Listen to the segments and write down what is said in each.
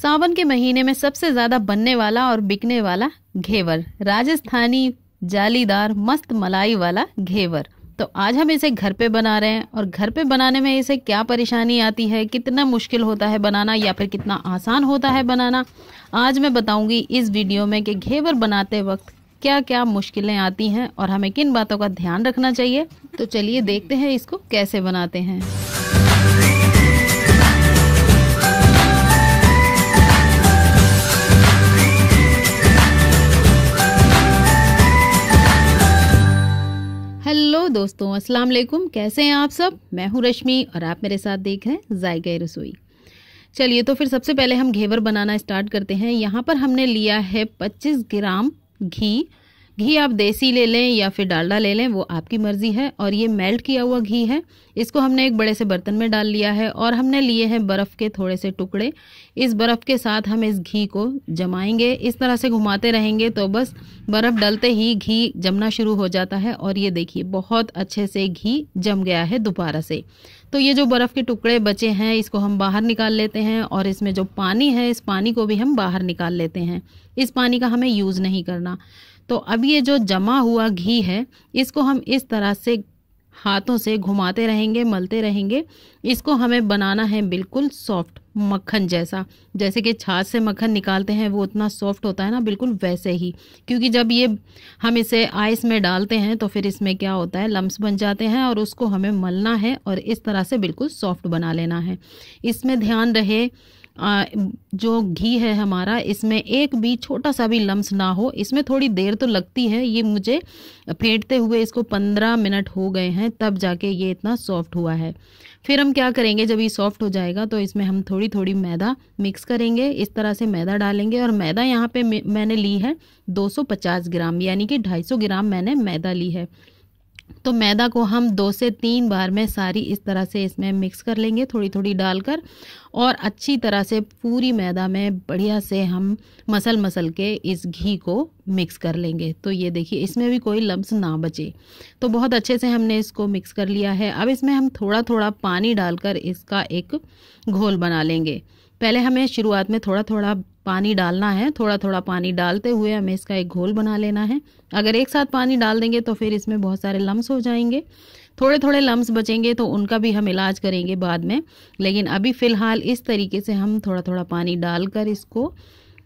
सावन के महीने में सबसे ज्यादा बनने वाला और बिकने वाला घेवर, राजस्थानी जालीदार मस्त मलाई वाला घेवर। तो आज हम इसे घर पे बना रहे हैं और घर पे बनाने में इसे क्या परेशानी आती है, कितना मुश्किल होता है बनाना या फिर कितना आसान होता है बनाना, आज मैं बताऊंगी इस वीडियो में कि घेवर बनाते वक्त क्या क्या मुश्किलें आती हैं और हमें किन बातों का ध्यान रखना चाहिए। तो चलिए देखते हैं इसको कैसे बनाते हैं। हेलो दोस्तों, अस्सलाम वालेकुम। कैसे हैं आप सब? मैं हूं रश्मि और आप मेरे साथ देख रहे हैं जायका रसोई। चलिए तो फिर सबसे पहले हम घेवर बनाना स्टार्ट करते हैं। यहाँ पर हमने लिया है 25 ग्राम घी। घी आप देसी ले लें या फिर डालडा ले लें, वो आपकी मर्जी है। और ये मेल्ट किया हुआ घी है, इसको हमने एक बड़े से बर्तन में डाल लिया है और हमने लिए हैं बर्फ़ के थोड़े से टुकड़े। इस बर्फ़ के साथ हम इस घी को जमाएंगे, इस तरह से घुमाते रहेंगे तो बस बर्फ़ डलते ही घी जमना शुरू हो जाता है। और ये देखिए बहुत अच्छे से घी जम गया है दोबारा से। तो ये जो बर्फ़ के टुकड़े बचे हैं इसको हम बाहर निकाल लेते हैं और इसमें जो पानी है इस पानी को भी हम बाहर निकाल लेते हैं। इस पानी का हमें यूज़ नहीं करना। तो अब ये जो जमा हुआ घी है इसको हम इस तरह से हाथों से घुमाते रहेंगे, मलते रहेंगे। इसको हमें बनाना है बिल्कुल सॉफ्ट, मक्खन जैसा। जैसे कि छाछ से मक्खन निकालते हैं वो उतना सॉफ्ट होता है ना, बिल्कुल वैसे ही। क्योंकि जब ये हम इसे आइस में डालते हैं तो फिर इसमें क्या होता है, लम्स बन जाते हैं और उसको हमें मलना है और इस तरह से बिल्कुल सॉफ्ट बना लेना है। इसमें ध्यान रहे जो घी है हमारा, इसमें एक भी छोटा सा भी लम्स ना हो। इसमें थोड़ी देर तो लगती है, ये मुझे फेंटते हुए इसको 15 मिनट हो गए हैं तब जाके ये इतना सॉफ्ट हुआ है। फिर हम क्या करेंगे, जब ये सॉफ्ट हो जाएगा तो इसमें हम थोड़ी थोड़ी मैदा मिक्स करेंगे। इस तरह से मैदा डालेंगे और मैदा यहाँ पे मैंने ली है 250 ग्राम, यानी कि 250 ग्राम मैंने मैदा ली है। तो मैदा को हम 2 से 3 बार में सारी इस तरह से इसमें मिक्स कर लेंगे, थोड़ी थोड़ी डालकर। और अच्छी तरह से पूरी मैदा में बढ़िया से हम मसल के इस घी को मिक्स कर लेंगे। तो ये देखिए इसमें भी कोई लम्स ना बचे। तो बहुत अच्छे से हमने इसको मिक्स कर लिया है। अब इसमें हम थोड़ा थोड़ा पानी डालकर इसका एक घोल बना लेंगे। पहले हमें शुरुआत में थोड़ा थोड़ा पानी डालना है, थोड़ा थोड़ा पानी डालते हुए हमें इसका एक घोल बना लेना है। अगर एक साथ पानी डाल देंगे तो फिर इसमें बहुत सारे लम्स हो जाएंगे, थोड़े थोड़े लम्स बचेंगे तो उनका भी हम इलाज करेंगे बाद में। लेकिन अभी फ़िलहाल इस तरीके से हम थोड़ा थोड़ा पानी डालकर इसको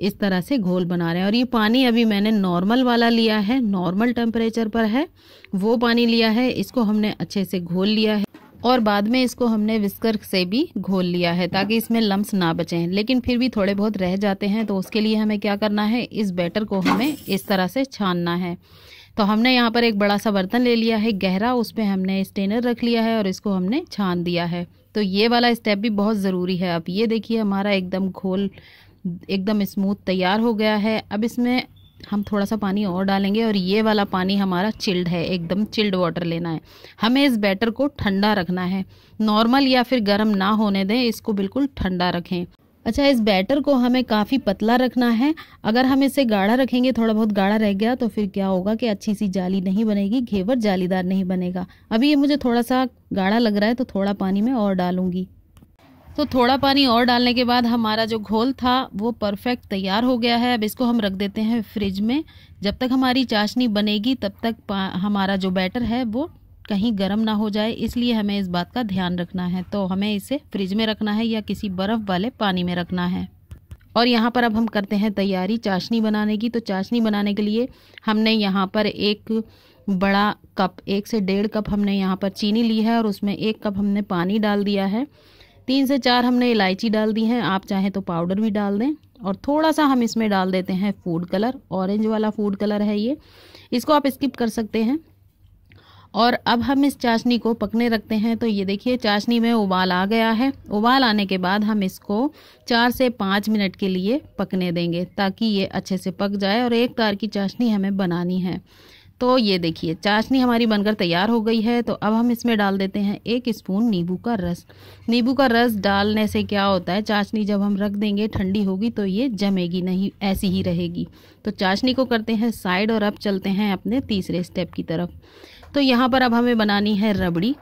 इस तरह से घोल बना रहे हैं। और ये पानी अभी मैंने नॉर्मल वाला लिया है, नॉर्मल टेम्परेचर पर है वो पानी लिया है। इसको हमने अच्छे से घोल लिया है और बाद में इसको हमने विस्कर से भी घोल लिया है ताकि इसमें लम्स ना बचें। लेकिन फिर भी थोड़े बहुत रह जाते हैं तो उसके लिए हमें क्या करना है, इस बैटर को हमें इस तरह से छानना है। तो हमने यहाँ पर एक बड़ा सा बर्तन ले लिया है गहरा, उस पर हमने स्ट्रेनर रख लिया है और इसको हमने छान दिया है। तो ये वाला स्टेप भी बहुत ज़रूरी है। अब ये देखिए हमारा एकदम घोल एकदम स्मूथ तैयार हो गया है। अब इसमें हम थोड़ा सा पानी और डालेंगे और ये वाला पानी हमारा चिल्ड है, एकदम चिल्ड वाटर लेना है। हमें इस बैटर को ठंडा रखना है, नॉर्मल या फिर गर्म ना होने दें, इसको बिल्कुल ठंडा रखें। अच्छा, इस बैटर को हमें काफ़ी पतला रखना है। अगर हम इसे गाढ़ा रखेंगे, थोड़ा बहुत गाढ़ा रह गया तो फिर क्या होगा कि अच्छी सी जाली नहीं बनेगी, घेवर जालीदार नहीं बनेगा। अभी ये मुझे थोड़ा सा गाढ़ा लग रहा है तो थोड़ा पानी में और डालूंगी। तो थोड़ा पानी और डालने के बाद हमारा जो घोल था वो परफेक्ट तैयार हो गया है। अब इसको हम रख देते हैं फ्रिज में। जब तक हमारी चाशनी बनेगी तब तक हमारा जो बैटर है वो कहीं गर्म ना हो जाए, इसलिए हमें इस बात का ध्यान रखना है। तो हमें इसे फ्रिज में रखना है या किसी बर्फ़ वाले पानी में रखना है। और यहाँ पर अब हम करते हैं तैयारी चाशनी बनाने की। तो चाशनी बनाने के लिए हमने यहाँ पर एक बड़ा कप, 1 से 1.5 कप हमने यहाँ पर चीनी ली है और उसमें 1 कप हमने पानी डाल दिया है। 3 से 4 हमने इलायची डाल दी हैं, आप चाहें तो पाउडर भी डाल दें। और थोड़ा सा हम इसमें डाल देते हैं फूड कलर, ऑरेंज वाला फूड कलर है ये, इसको आप स्किप कर सकते हैं। और अब हम इस चाशनी को पकने रखते हैं। तो ये देखिए चाशनी में उबाल आ गया है। उबाल आने के बाद हम इसको 4 से 5 मिनट के लिए पकने देंगे ताकि ये अच्छे से पक जाए और एक तार की चाशनी हमें बनानी है। तो ये देखिए चाशनी हमारी बनकर तैयार हो गई है। तो अब हम इसमें डाल देते हैं 1 स्पून नींबू का रस। नींबू का रस डालने से क्या होता है, चाशनी जब हम रख देंगे ठंडी होगी तो ये जमेगी नहीं, ऐसी ही रहेगी। तो चाशनी को करते हैं साइड और अब चलते हैं अपने तीसरे स्टेप की तरफ। तो यहाँ पर अब हमें बनानी है रबड़ी।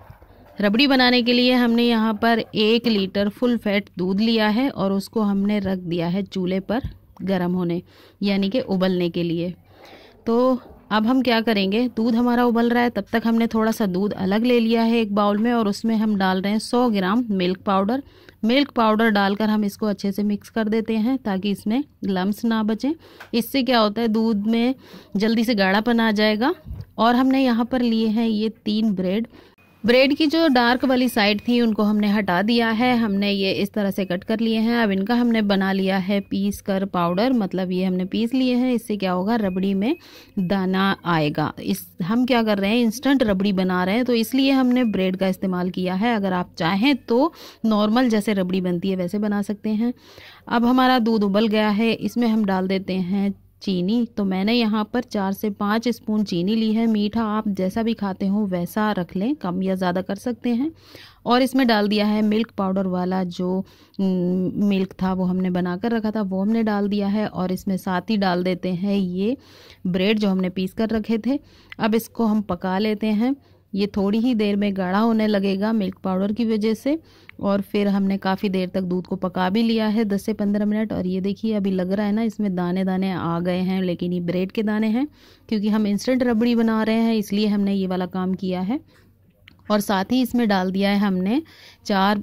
रबड़ी बनाने के लिए हमने यहाँ पर 1 लीटर फुल फैट दूध लिया है और उसको हमने रख दिया है चूल्हे पर गर्म होने, यानी कि उबलने के लिए। तो अब हम क्या करेंगे, दूध हमारा उबल रहा है, तब तक हमने थोड़ा सा दूध अलग ले लिया है एक बाउल में और उसमें हम डाल रहे हैं 100 ग्राम मिल्क पाउडर। मिल्क पाउडर डालकर हम इसको अच्छे से मिक्स कर देते हैं ताकि इसमें लम्स ना बचें। इससे क्या होता है, दूध में जल्दी से गाढ़ापन आ जाएगा। और हमने यहाँ पर लिए हैं ये 3 ब्रेड की जो डार्क वाली साइड थी उनको हमने हटा दिया है। हमने ये इस तरह से कट कर लिए हैं। अब इनका हमने बना लिया है पीस कर पाउडर, मतलब ये हमने पीस लिए हैं। इससे क्या होगा, रबड़ी में दाना आएगा। हम क्या कर रहे हैं, इंस्टेंट रबड़ी बना रहे हैं, तो इसलिए हमने ब्रेड का इस्तेमाल किया है। अगर आप चाहें तो नॉर्मल जैसे रबड़ी बनती है वैसे बना सकते हैं। अब हमारा दूध उबल गया है, इसमें हम डाल देते हैं चीनी। तो मैंने यहाँ पर 4 से 5 स्पून चीनी ली है। मीठा आप जैसा भी खाते हो वैसा रख लें, कम या ज़्यादा कर सकते हैं। और इसमें डाल दिया है मिल्क पाउडर वाला जो मिल्क था वो हमने बना कर रखा था, वो हमने डाल दिया है। और इसमें साथ ही डाल देते हैं ये ब्रेड जो हमने पीस कर रखे थे। अब इसको हम पका लेते हैं। ये थोड़ी ही देर में गाढ़ा होने लगेगा मिल्क पाउडर की वजह से। और फिर हमने काफ़ी देर तक दूध को पका भी लिया है, 10 से 15 मिनट। और ये देखिए अभी लग रहा है ना इसमें दाने दाने आ गए हैं, लेकिन ये ब्रेड के दाने हैं, क्योंकि हम इंस्टेंट रबड़ी बना रहे हैं इसलिए हमने ये वाला काम किया है। और साथ ही इसमें डाल दिया है हमने 4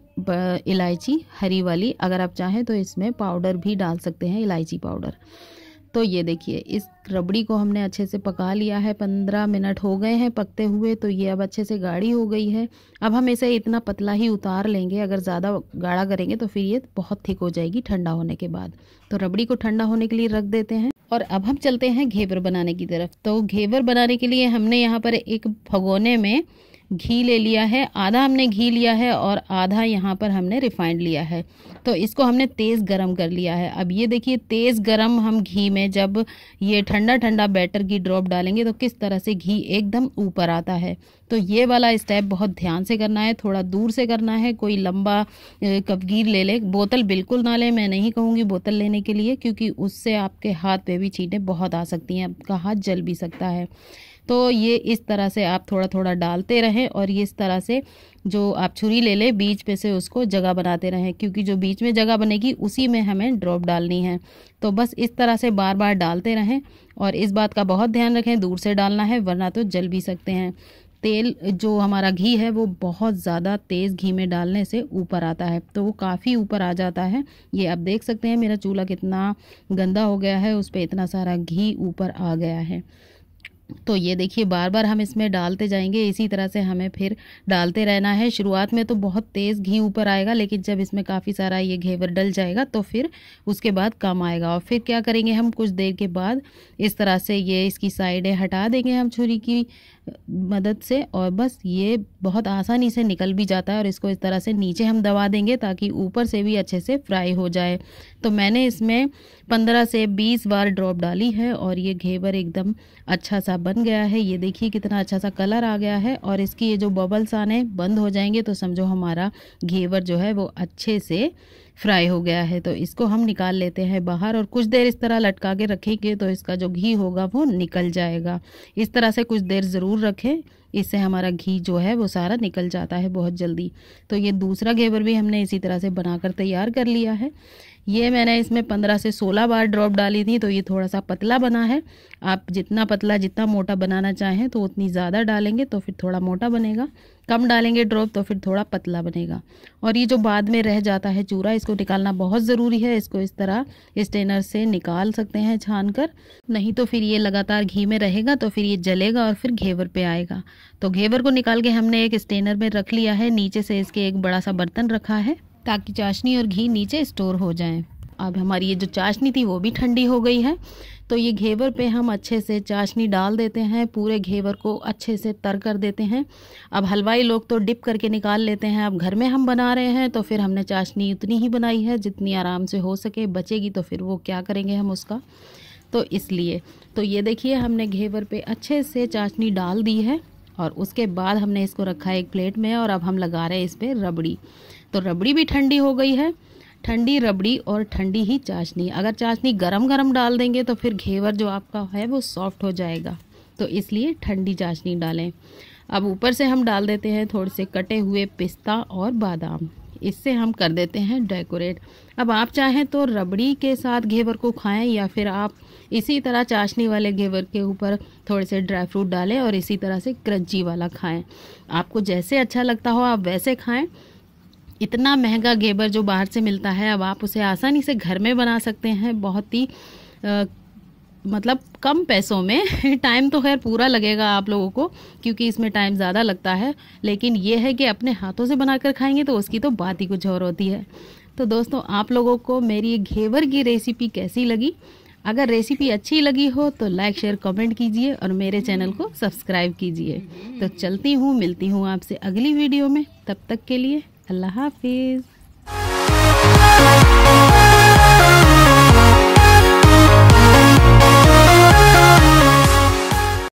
इलायची हरी वाली। अगर आप चाहें तो इसमें पाउडर भी डाल सकते हैं, इलायची पाउडर। तो ये देखिए इस रबड़ी को हमने अच्छे से पका लिया है। 15 मिनट हो गए हैं पकते हुए, तो ये अब अच्छे से गाढ़ी हो गई है। अब हम इसे इतना पतला ही उतार लेंगे, अगर ज़्यादा गाढ़ा करेंगे तो फिर ये बहुत थिक हो जाएगी ठंडा होने के बाद। तो रबड़ी को ठंडा होने के लिए रख देते हैं। और अब हम चलते हैं घेवर बनाने की तरफ। तो घेवर बनाने के लिए हमने यहाँ पर एक भगोने में घी ले लिया है। आधा हमने घी लिया है और आधा यहाँ पर हमने रिफाइंड लिया है। तो इसको हमने तेज़ गरम कर लिया है। अब ये देखिए तेज़ गरम हम घी में जब ये ठंडा ठंडा बैटर की ड्रॉप डालेंगे तो किस तरह से घी एकदम ऊपर आता है। तो ये वाला स्टेप बहुत ध्यान से करना है, थोड़ा दूर से करना है। कोई लंबा कपगीर ले ले, बोतल बिल्कुल ना ले। मैं नहीं कहूँगी बोतल लेने के लिए, क्योंकि उससे आपके हाथ पे भी छींटें बहुत आ सकती हैं, आपका हाथ जल भी सकता है। तो ये इस तरह से आप थोड़ा थोड़ा डालते रहें और ये इस तरह से जो आप छुरी ले लें बीच पे से उसको जगह बनाते रहें, क्योंकि जो बीच में जगह बनेगी उसी में हमें ड्रॉप डालनी है। तो बस इस तरह से बार बार डालते रहें और इस बात का बहुत ध्यान रखें, दूर से डालना है वरना तो जल भी सकते हैं। तेल जो हमारा घी है वो बहुत ज़्यादा तेज़ घी में डालने से ऊपर आता है, तो वो काफ़ी ऊपर आ जाता है। ये आप देख सकते हैं मेरा चूल्हा कितना गंदा हो गया है, उस पर इतना सारा घी ऊपर आ गया है। तो ये देखिए बार बार हम इसमें डालते जाएंगे, इसी तरह से हमें फिर डालते रहना है। शुरुआत में तो बहुत तेज़ घी ऊपर आएगा, लेकिन जब इसमें काफ़ी सारा ये घेवर डल जाएगा तो फिर उसके बाद कम आएगा। और फिर क्या करेंगे हम, कुछ देर के बाद इस तरह से ये इसकी साइडें हटा देंगे हम छुरी की मदद से, और बस ये बहुत आसानी से निकल भी जाता है। और इसको इस तरह से नीचे हम दबा देंगे ताकि ऊपर से भी अच्छे से फ्राई हो जाए। तो मैंने इसमें 15 से 20 बार ड्रॉप डाली है और ये घेवर एकदम अच्छा सा बन गया है। ये देखिए कितना अच्छा सा कलर आ गया है और इसकी ये जो बबल्स आने बंद हो जाएंगे तो समझो हमारा घेवर जो है वो अच्छे से फ्राई हो गया है। तो इसको हम निकाल लेते हैं बाहर और कुछ देर इस तरह लटका के रखेंगे तो इसका जो घी होगा वो निकल जाएगा। इस तरह से कुछ देर ज़रूर रखें, इससे हमारा घी जो है वो सारा निकल जाता है बहुत जल्दी। तो ये दूसरा घेवर भी हमने इसी तरह से बनाकर तैयार कर लिया है। ये मैंने इसमें 15 से 16 बार ड्रॉप डाली थी, तो ये थोड़ा सा पतला बना है। आप जितना पतला जितना मोटा बनाना चाहें तो उतनी ज़्यादा डालेंगे तो फिर थोड़ा मोटा बनेगा, कम डालेंगे ड्रॉप तो फिर थोड़ा पतला बनेगा। और ये जो बाद में रह जाता है चूरा, इसको निकालना बहुत ज़रूरी है। इसको इस तरह स्ट्रेनर से निकाल सकते हैं छान कर, नहीं तो फिर ये लगातार घी में रहेगा तो फिर ये जलेगा और फिर घेवर पे आएगा। तो घेवर को निकाल के हमने एक स्ट्रेनर में रख लिया है, नीचे से इसके एक बड़ा सा बर्तन रखा है ताकि चाशनी और घी नीचे स्टोर हो जाएं। अब हमारी ये जो चाशनी थी वो भी ठंडी हो गई है, तो ये घेवर पे हम अच्छे से चाशनी डाल देते हैं, पूरे घेवर को अच्छे से तर कर देते हैं। अब हलवाई लोग तो डिप करके निकाल लेते हैं, अब घर में हम बना रहे हैं तो फिर हमने चाशनी उतनी ही बनाई है जितनी आराम से हो सके। बचेगी तो फिर वो क्या करेंगे हम उसका, तो इसलिए। तो ये देखिए हमने घेवर पे अच्छे से चाशनी डाल दी है और उसके बाद हमने इसको रखा है एक प्लेट में और अब हम लगा रहे हैं इस पर रबड़ी। तो रबड़ी भी ठंडी हो गई है, ठंडी रबड़ी और ठंडी ही चाशनी। अगर चाशनी गरम गरम डाल देंगे तो फिर घेवर जो आपका है वो सॉफ्ट हो जाएगा, तो इसलिए ठंडी चाशनी डालें। अब ऊपर से हम डाल देते हैं थोड़े से कटे हुए पिस्ता और बादाम, इससे हम कर देते हैं डेकोरेट। अब आप चाहें तो रबड़ी के साथ घेवर को खाएं या फिर आप इसी तरह चाशनी वाले घेवर के ऊपर थोड़े से ड्राई फ्रूट डालें और इसी तरह से क्रंची वाला खाएं। आपको जैसे अच्छा लगता हो आप वैसे खाएं। इतना महंगा घेवर जो बाहर से मिलता है, अब आप उसे आसानी से घर में बना सकते हैं बहुत ही मतलब कम पैसों में। टाइम तो खैर पूरा लगेगा आप लोगों को क्योंकि इसमें टाइम ज़्यादा लगता है, लेकिन ये है कि अपने हाथों से बनाकर खाएंगे तो उसकी तो बात ही कुछ और होती है। तो दोस्तों, आप लोगों को मेरी घेवर की रेसिपी कैसी लगी? अगर रेसिपी अच्छी लगी हो तो लाइक शेयर कमेंट कीजिए और मेरे चैनल को सब्सक्राइब कीजिए। तो चलती हूँ, मिलती हूँ आपसे अगली वीडियो में। तब तक के लिए अल्लाह हाफिज़।